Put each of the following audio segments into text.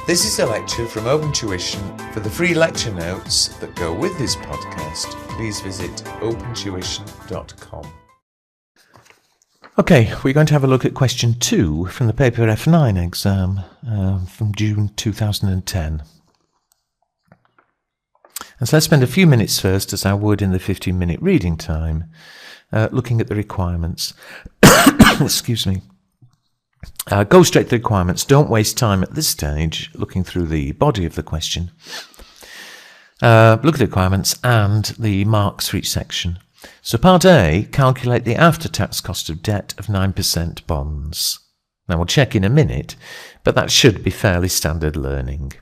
This is a lecture from Open Tuition. For the free lecture notes that go with this podcast, please visit opentuition.com. Okay, we're going to have a look at question 2 from the paper F9 exam from June 2010. And so let's spend a few minutes first, as I would in the 15-minute reading time, looking at the requirements. Excuse me. Go straight to the requirements. Don't waste time at this stage looking through the body of the question. Look at the requirements and the marks for each section. So part A, calculate the after-tax cost of debt of 9% bonds. Now we'll check in a minute, but that should be fairly standard learning.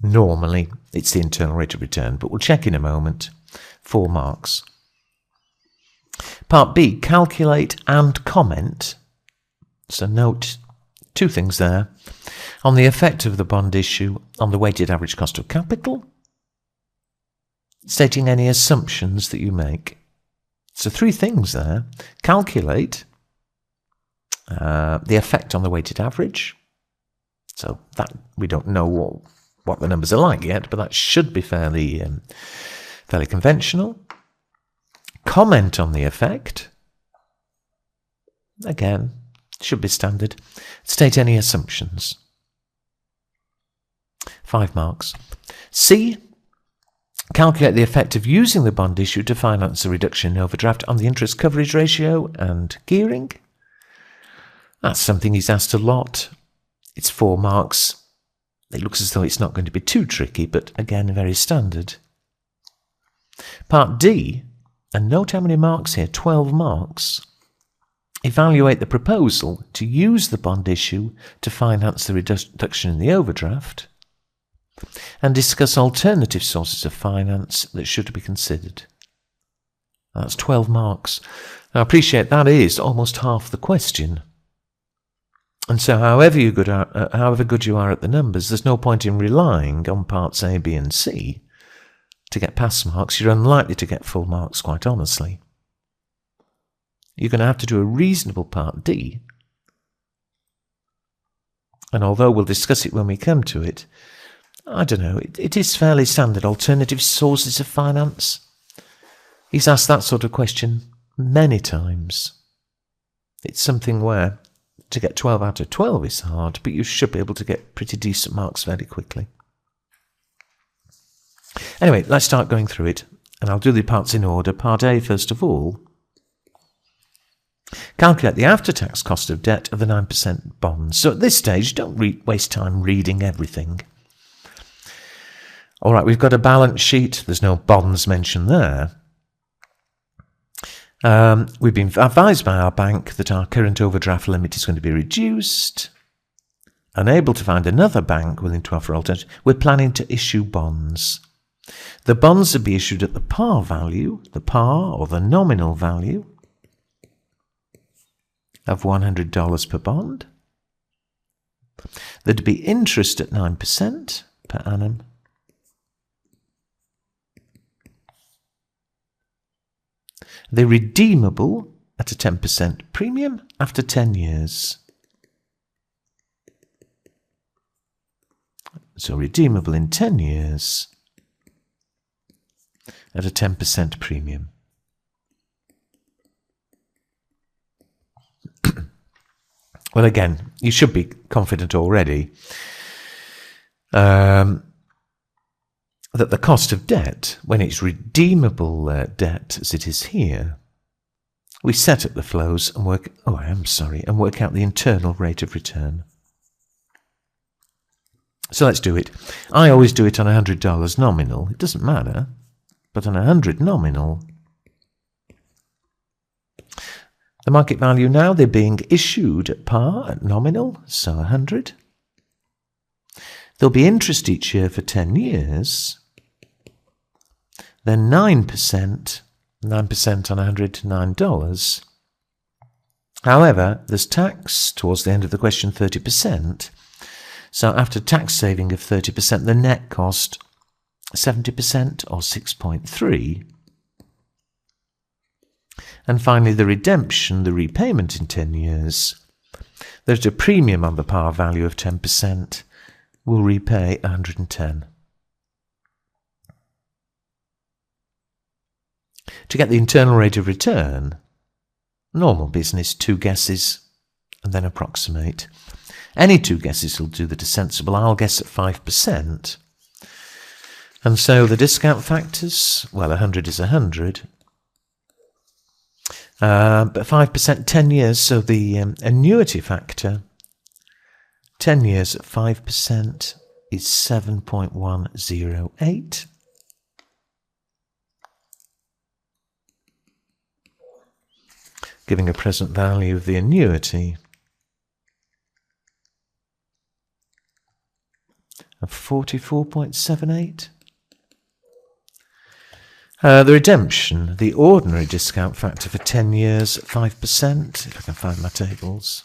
Normally it's the internal rate of return, but we'll check in a moment. 4 marks. Part B, calculate and comment. So note 2 things there. On the effect of the bond issue on the weighted average cost of capital, stating any assumptions that you make. So 3 things there. Calculate the effect on the weighted average. So that we don't know what the numbers are like yet, but that should be fairly conventional. Comment on the effect. Again, should be standard. State any assumptions. 5 marks. C, calculate the effect of using the bond issue to finance a reduction in overdraft on the interest coverage ratio and gearing. That's something he's asked a lot. It's 4 marks. It looks as though it's not going to be too tricky, but again, very standard. Part D, and note how many marks here, 12 marks. Evaluate the proposal to use the bond issue to finance the reduction in the overdraft, and discuss alternative sources of finance that should be considered. That's 12 marks. Now, I appreciate that is almost half the question. And so however good you are at the numbers, there's no point in relying on parts A, B and C to get pass marks. You're unlikely to get full marks, quite honestly. You're going to have to do a reasonable part D. And although we'll discuss it when we come to it, I don't know, it is fairly standard. Alternative sources of finance. He's asked that sort of question many times. It's something where to get 12 out of 12 is hard, but you should be able to get pretty decent marks very quickly. Anyway, let's start going through it, and I'll do the parts in order. Part A, first of all. Calculate the after-tax cost of debt of the 9% bonds. So at this stage, don't waste time reading everything. All right, we've got a balance sheet. There's no bonds mentioned there. We've been advised by our bank that our current overdraft limit is going to be reduced. Unable to find another bank willing to offer alternatives, we're planning to issue bonds. The bonds will be issued at the par value, the par or the nominal value of $100 per bond. There'd be interest at 9% per annum. They're redeemable at a 10% premium after 10 years. So redeemable in 10 years at a 10% premium. Well, again, you should be confident already that the cost of debt, when it's redeemable debt, as it is here, we set up the flows and work out the internal rate of return. So let's do it. I always do it on $100 nominal. It doesn't matter, but on 100 nominal. The market value now, they're being issued at par, at nominal, so 100. There'll be interest each year for 10 years. Then 9% on 100, $9. However, there's tax towards the end of the question, 30%. So after tax saving of 30%, the net cost 70% or 6.3. And finally, the redemption, the repayment in 10 years. There's a premium on the par value of 10%. We'll repay 110. To get the internal rate of return, normal business, 2 guesses, and then approximate. Any 2 guesses will do the sensible. I'll guess at 5%. And so the discount factors, well, 100 is 100. But 5%, 10 years, so the annuity factor, 10 years at 5% is 7.108. Giving a present value of the annuity of 44.78. The redemption, the ordinary discount factor for 10 years at 5%, if I can find my tables.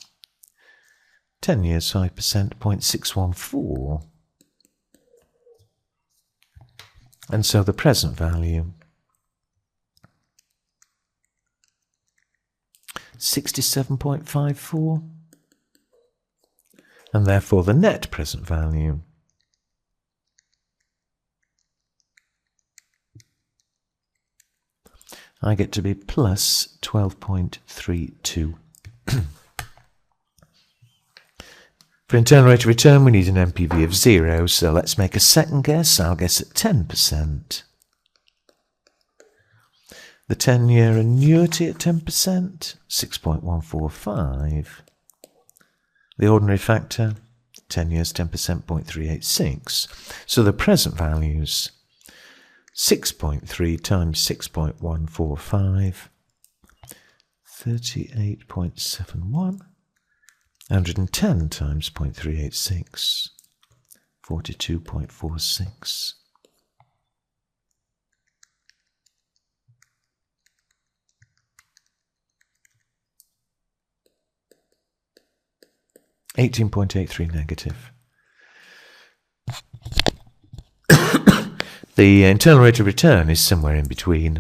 10 years, 5%, 0.614. And so the present value, 67.54. And therefore the net present value, I get to be plus 12.32. For internal rate of return, we need an NPV of 0, so let's make a second guess. I'll guess at 10%. The 10-year annuity at 10%, 6.145. The ordinary factor, 10 years, 10%, 0.386. So the present values, 6.3 times 6.145, 38.71, 110 times 0.386, 42.46. $18.83 negative. The internal rate of return is somewhere in between.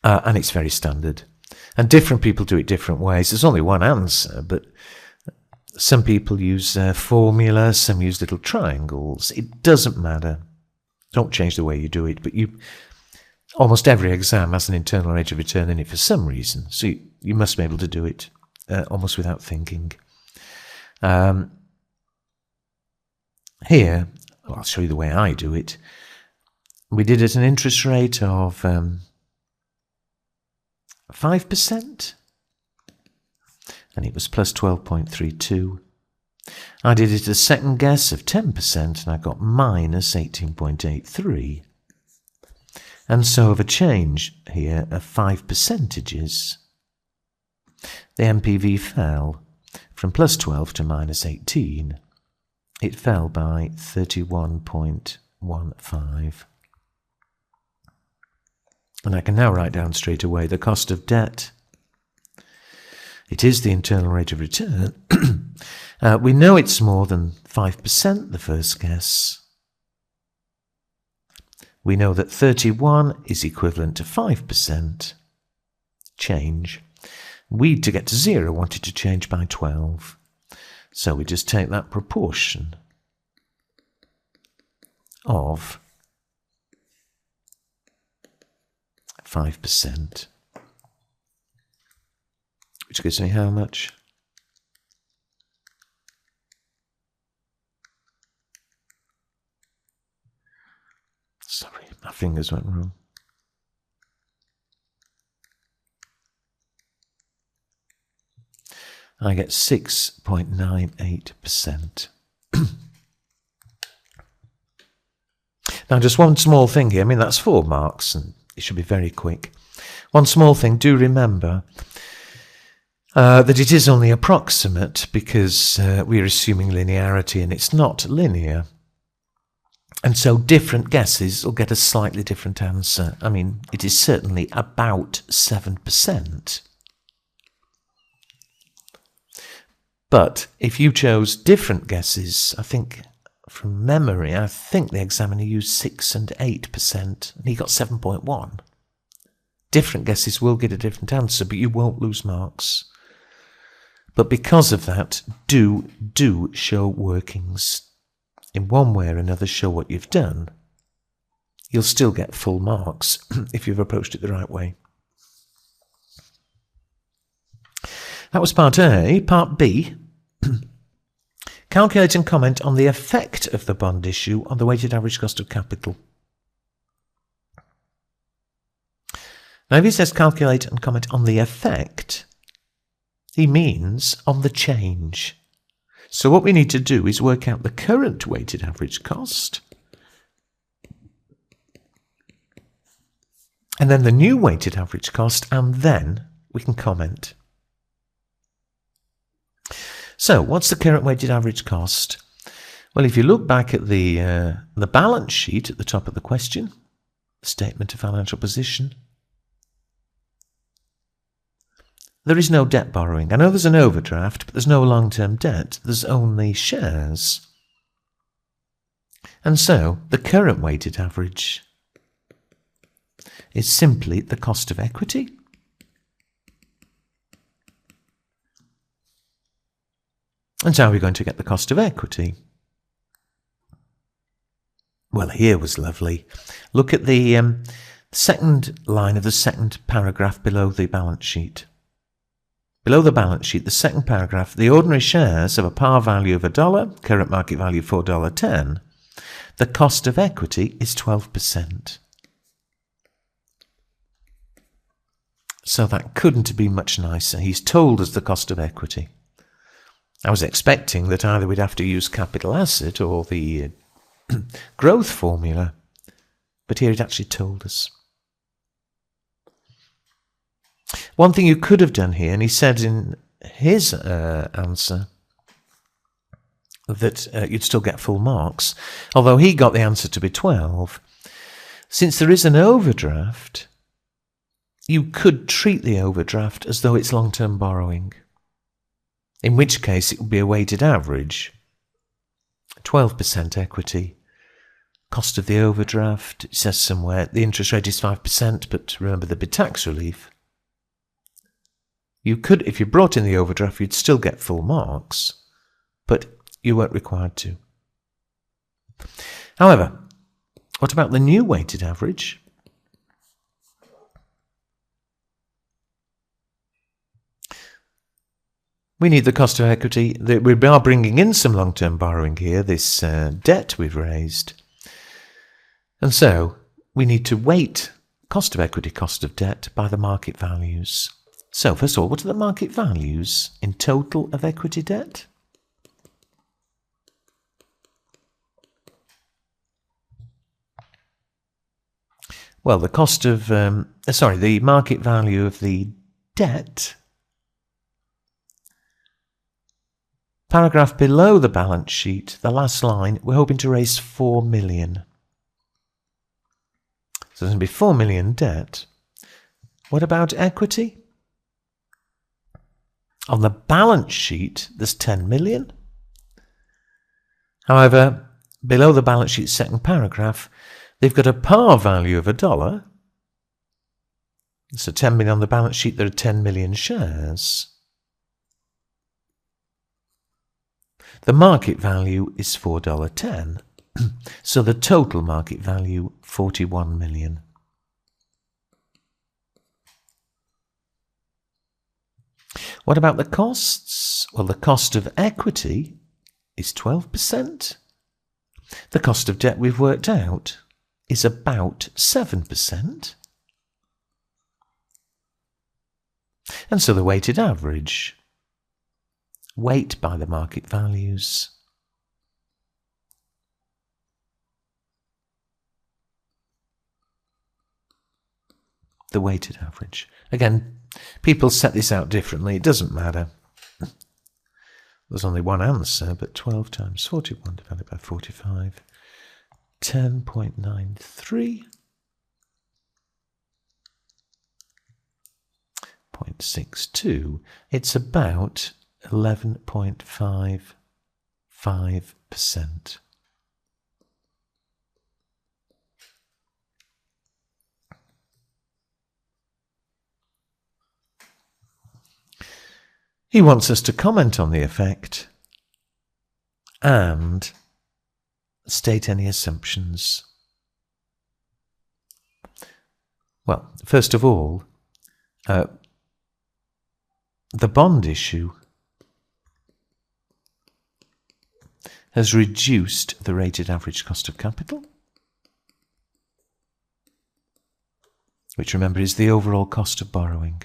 And it's very standard. And different people do it different ways. There's only one answer, but some people use formula, some use little triangles. It doesn't matter. Don't change the way you do it, but almost every exam has an internal rate of return in it for some reason. So you must be able to do it almost without thinking. Here, I'll show you the way I do it. We did it at an interest rate of 5%, and it was plus 12.32. I did it a second guess of 10%, and I got minus 18.83. And so of a change here of 5 percentages, the NPV fell from plus 12 to minus 18. It fell by 31.15. And I can now write down straight away the cost of debt. It is the internal rate of return. We know it's more than 5%, the first guess. We know that 31 is equivalent to 5% change. We, to get to 0, wanted to change by 12. So we just take that proportion of 5%, which gives me how much? Sorry, my fingers went wrong. I get 6.98%. Now, just one small thing here. I mean, that's 4 marks, and it should be very quick. One small thing, do remember that it is only approximate because we're assuming linearity, and it's not linear. And so different guesses will get a slightly different answer. I mean, it is certainly about 7%. But if you chose different guesses, I think from memory, I think the examiner used 6 and 8%, and he got 7.1. Different guesses will get a different answer, but you won't lose marks. But because of that, do show workings. In one way or another, show what you've done. You'll still get full marks if you've approached it the right way. That was part A. Part B. Calculate and comment on the effect of the bond issue on the weighted average cost of capital. Now, if he says calculate and comment on the effect, he means on the change. So what we need to do is work out the current weighted average cost, and then the new weighted average cost, and then we can comment. So, what's the current weighted average cost? Well, if you look back at the balance sheet at the top of the question, the statement of financial position, there is no debt borrowing. I know there's an overdraft, but there's no long-term debt. There's only shares. And so, the current weighted average is simply the cost of equity. And so how are we going to get the cost of equity? Well, here was lovely. Look at the second line of the second paragraph below the balance sheet. Below the balance sheet, the second paragraph, the ordinary shares have a par value of $1, current market value $4.10. The cost of equity is 12%. So that couldn't be much nicer. He's told us the cost of equity. I was expecting that either we'd have to use capital asset or the growth formula, but here it actually told us. One thing you could have done here, and he said in his answer that you'd still get full marks, although he got the answer to be 12. Since there is an overdraft, you could treat the overdraft as though it's long-term borrowing, in which case it would be a weighted average, 12% equity. Cost of the overdraft, it says somewhere, the interest rate is 5%, but remember there'd be tax relief. You could, if you brought in the overdraft, you'd still get full marks, but you weren't required to. However, what about the new weighted average? We need the cost of equity. We are bringing in some long-term borrowing here, this debt we've raised. And so we need to weight cost of equity, cost of debt by the market values. So first of all, what are the market values in total of equity debt? Well, the cost of, the market value of the debt, paragraph below the balance sheet, the last line, we're hoping to raise 4 million. So there's going to be 4 million debt. What about equity? On the balance sheet, there's 10 million. However, below the balance sheet second paragraph, they've got a par value of $1. So 10 million on the balance sheet, there are 10 million shares. The market value is $4.10. So the total market value, 41 million. What about the costs? Well, the cost of equity is 12%. The cost of debt we've worked out is about 7%. And so the weighted average, weight by the market values, the weighted average. Again, people set this out differently. It doesn't matter. There's only one answer, but 12 times 41 divided by 45, 10.93, 0.62. It's about 11.55%. He wants us to comment on the effect and state any assumptions. Well, first of all, the bond issue has reduced the rated average cost of capital, which, remember, is the overall cost of borrowing.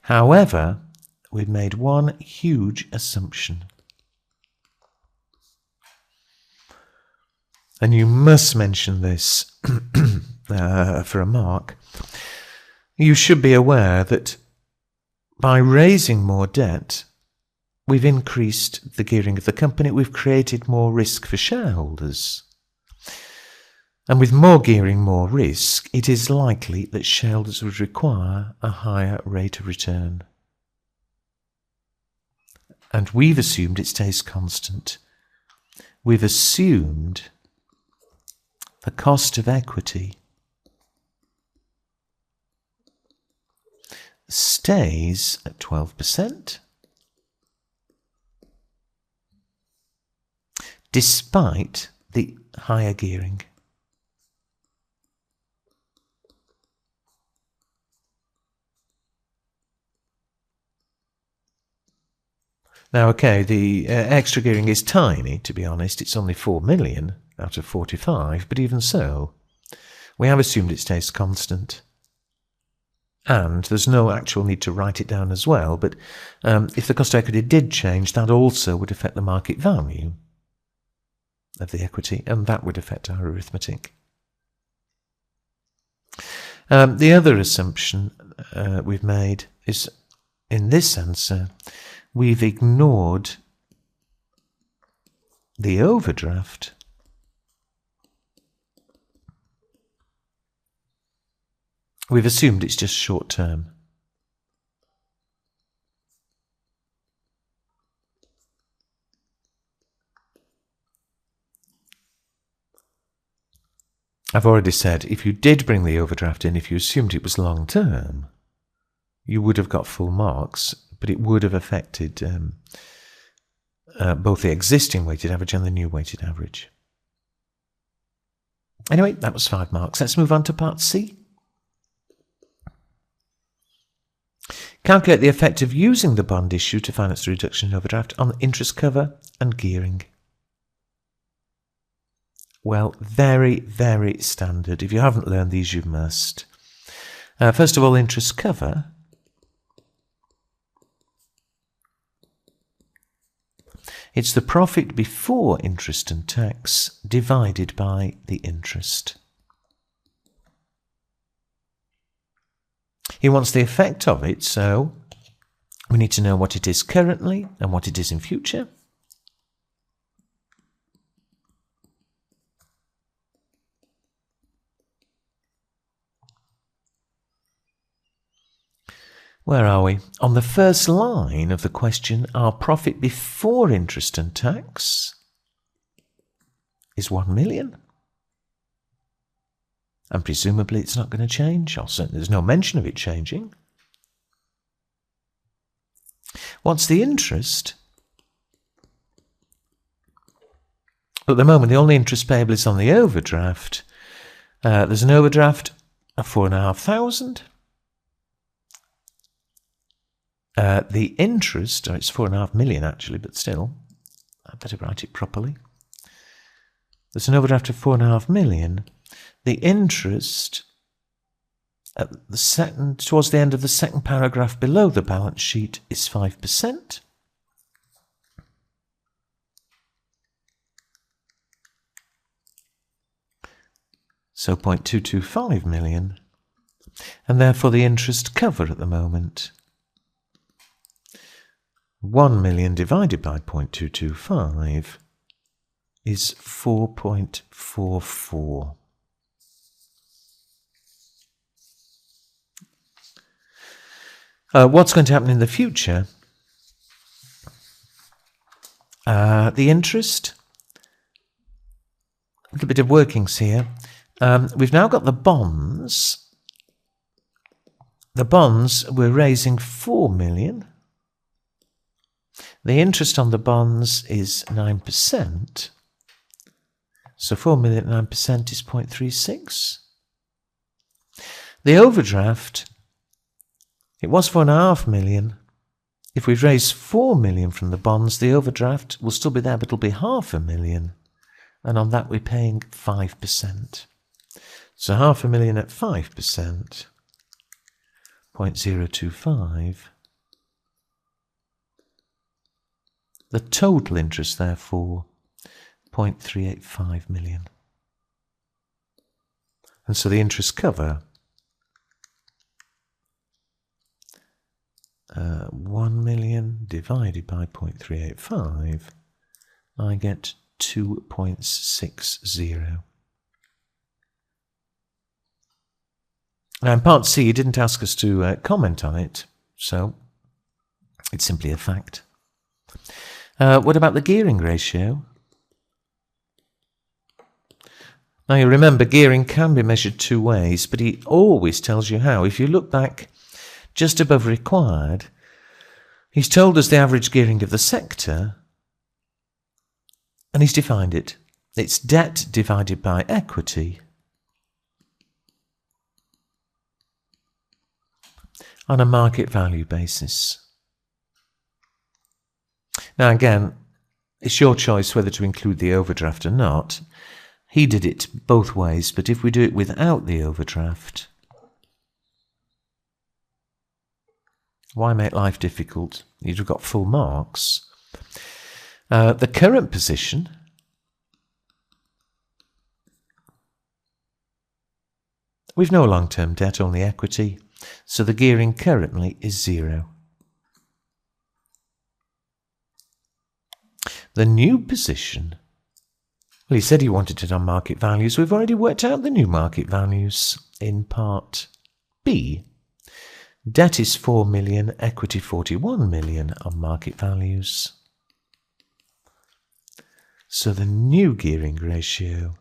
However, we've made one huge assumption. And you must mention this for a mark. You should be aware that by raising more debt, we've increased the gearing of the company, we've created more risk for shareholders. And with more gearing, more risk, it is likely that shareholders would require a higher rate of return. And we've assumed it stays constant. We've assumed the cost of equity stays at 12%, despite the higher gearing. Now, okay, the extra gearing is tiny, to be honest. It's only 4 million out of 45, but even so, we have assumed it stays constant. And there's no actual need to write it down as well, but if the cost of equity did change, that also would affect the market value of the equity, and that would affect our arithmetic. The other assumption we've made is, in this answer, we've ignored the overdraft We've assumed it's just short term. I've already said, if you did bring the overdraft in, if you assumed it was long term, you would have got full marks, but it would have affected both the existing weighted average and the new weighted average. Anyway, that was 5 marks. Let's move on to part C. Calculate the effect of using the bond issue to finance the reduction in overdraft on interest cover and gearing. Well, very, very standard. If you haven't learned these, you must. First of all, interest cover. It's the profit before interest and tax divided by the interest. He wants the effect of it, so we need to know what it is currently and what it is in future. Where are we? On the first line of the question, our profit before interest and tax is 1 million. And presumably it's not going to change. There's no mention of it changing. What's the interest? At the moment, the only interest payable is on the overdraft. There's an overdraft of 4,500. The interest, it's 4.5 million actually, but still, I'd better write it properly. There's an overdraft of 4.5 million. The interest at towards the end of the second paragraph below the balance sheet is 5%. So 0.225 million, and therefore the interest cover at the moment. 1 million divided by 0.225 is 4.44. What's going to happen in the future? The interest, a little bit of workings here. We've now got the bonds. The bonds, we're raising 4 million. The interest on the bonds is 9%. So 4 million at 9% is 0.36. The overdraft, it was 4.5 million. If we raise 4 million from the bonds, the overdraft will still be there, but it'll be 500,000. And on that, we're paying 5%. So 500,000 at 5%, 0.025. The total interest, therefore, 0.385 million. And so the interest cover, 1 million divided by 0.385, I get 2.60. Now in part C, you didn't ask us to comment on it, so it's simply a fact. What about the gearing ratio? Now you remember, gearing can be measured two ways, but he always tells you how. If you look back just above required, he's told us the average gearing of the sector, and he's defined it. It's debt divided by equity on a market value basis. Now again, it's your choice whether to include the overdraft or not. He did it both ways, but if we do it without the overdraft, why make life difficult? You'd have got full marks. The current position, we've no long-term debt, only equity, so the gearing currently is 0. The new position, well, he said he wanted it on market values. We've already worked out the new market values in part B. Debt is 4 million, equity 41 million on market values. So the new gearing ratio,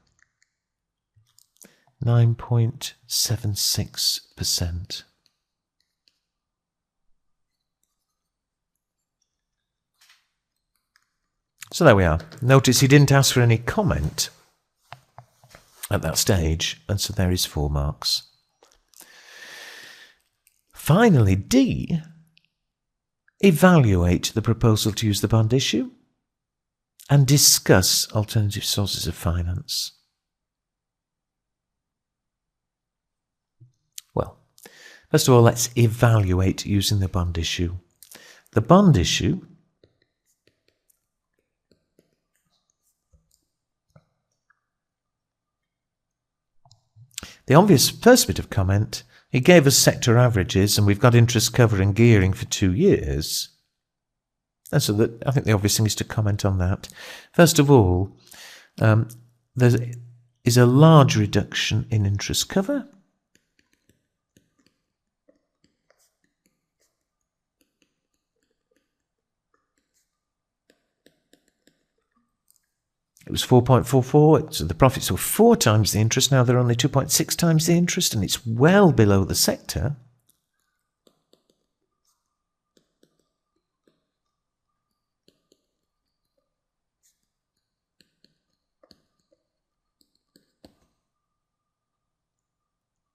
9.76%. So there we are. Notice he didn't ask for any comment at that stage, and so there is 4 marks. Finally, D, evaluate the proposal to use the bond issue and discuss alternative sources of finance. Well, first of all, let's evaluate using the bond issue. The bond issue the obvious first bit of comment, he gave us sector averages and we've got interest cover and gearing for 2 years. And so I think the obvious thing is to comment on that. First of all, there is a large reduction in interest cover. It was 4.44, so the profits were 4 times the interest. Now they're only 2.6 times the interest, and it's well below the sector.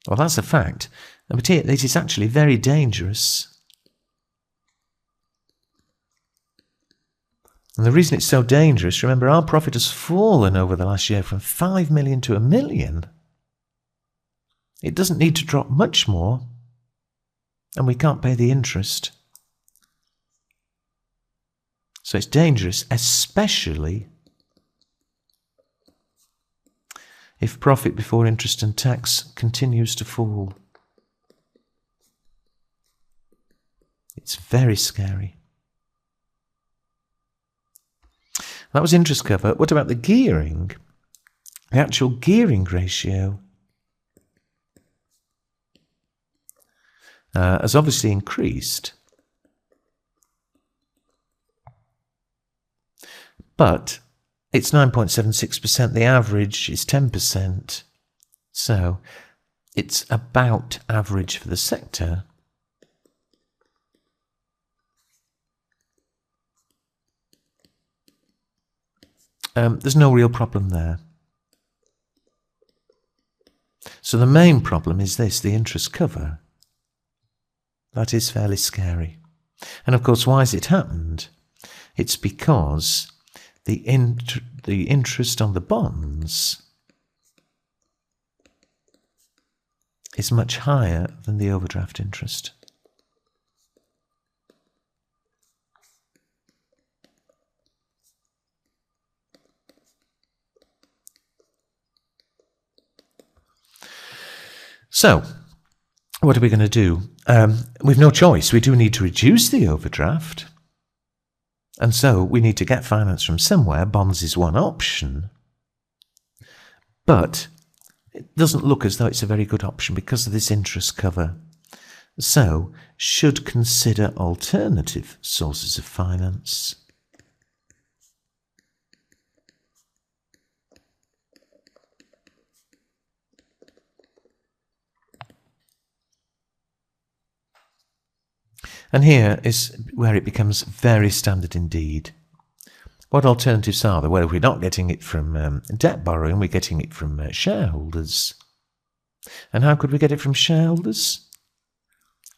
Well, that's a fact. But it is actually very dangerous. And the reason it's so dangerous, remember, our profit has fallen over the last year from 5 million to 1 million. It doesn't need to drop much more, and we can't pay the interest. So it's dangerous, especially if profit before interest and tax continues to fall. It's very scary. That was interest cover. What about the gearing? The actual gearing ratio has obviously increased, but it's 9.76%. The average is 10%. So it's about average for the sector. There's no real problem there. So the main problem is this, the interest cover. That is fairly scary. And of course, why has it happened? It's because the interest on the bonds is much higher than the overdraft interest. So, what are we going to do? We've no choice. We do need to reduce the overdraft. And so we need to get finance from somewhere. Bonds is one option. But it doesn't look as though it's a very good option because of this interest cover. So, should consider alternative sources of finance. And here is where it becomes very standard indeed. What alternatives are there? Well, we're not getting it from debt borrowing, we're getting it from shareholders. And how could we get it from shareholders?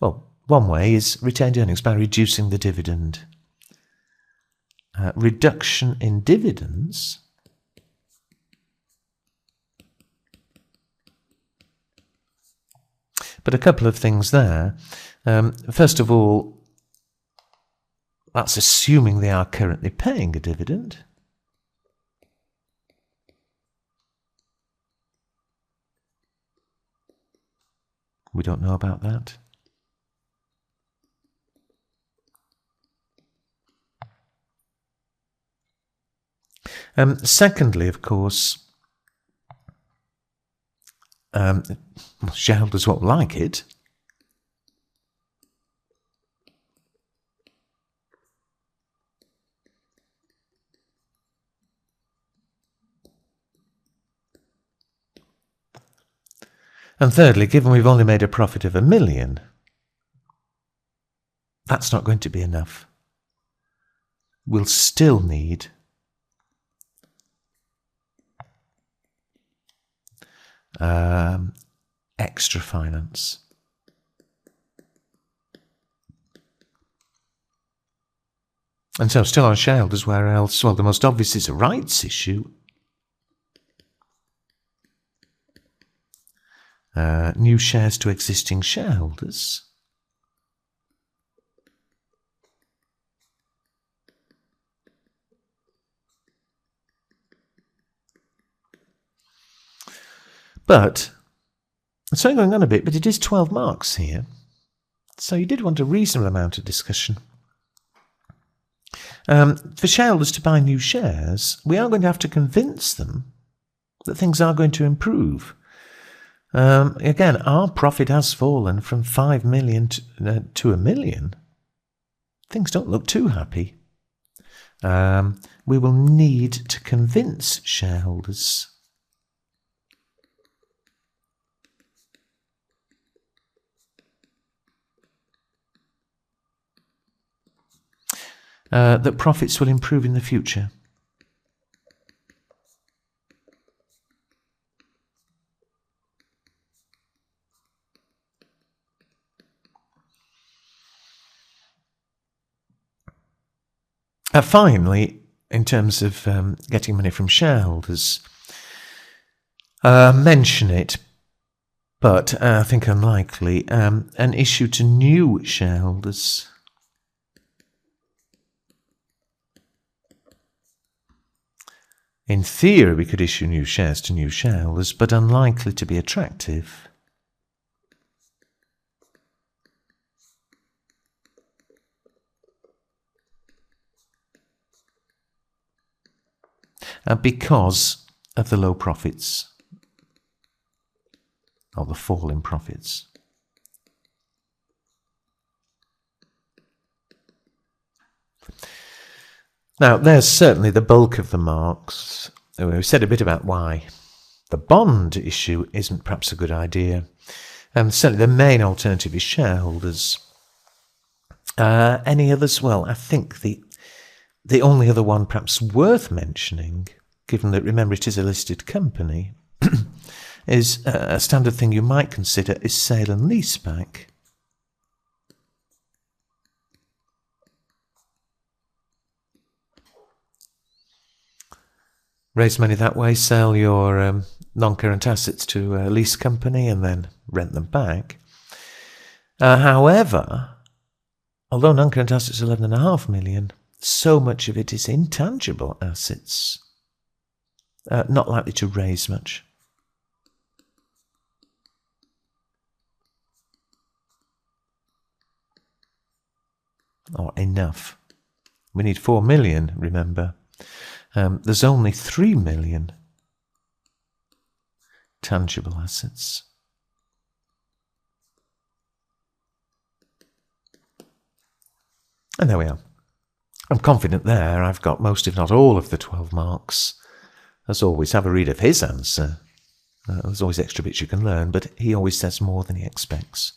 Well, one way is retained earnings by reducing the dividend. Reduction in dividends but a couple of things there. First of all, that's assuming they are currently paying a dividend. We don't know about that. Secondly, of course, shareholders won't like it. And thirdly, given we've only made a profit of £1 million, that's not going to be enough. We'll still need extra finance. And so still on shareholders, where else? Well, the most obvious is a rights issue. New shares to existing shareholders. But, sorry, going on a bit, but it is 12 marks here. So you did want a reasonable amount of discussion. For shareholders to buy new shares, we are going to have to convince them that things are going to improve. Again, our profit has fallen from 5 million to £1 million. Things don't look too happy. We will need to convince shareholders that profits will improve in the future. Finally, in terms of getting money from shareholders, mention it, but I think unlikely, an issue to new shareholders. In theory, we could issue new shares to new shareholders, but unlikely to be attractive. Because of the low profits, or the fall in profits. Now, there's certainly the bulk of the marks. We've said a bit about why. The bond issue isn't perhaps a good idea. Certainly the main alternative is shareholders. Any others? Well, I think the only other one perhaps worth mentioning, given that, remember, it is a listed company, is a standard thing you might consider is sale and leaseback. Raise money that way, sell your non-current assets to a lease company and then rent them back. However, although non-current assets are 11.5 million, so much of it is intangible assets, not likely to raise much. Or enough. We need 4 million, remember. There's only 3 million tangible assets. And there we are. I'm confident there I've got most, if not all, of the 12 marks. As always, have a read of his answer. There's always extra bits you can learn, but he always says more than he expects.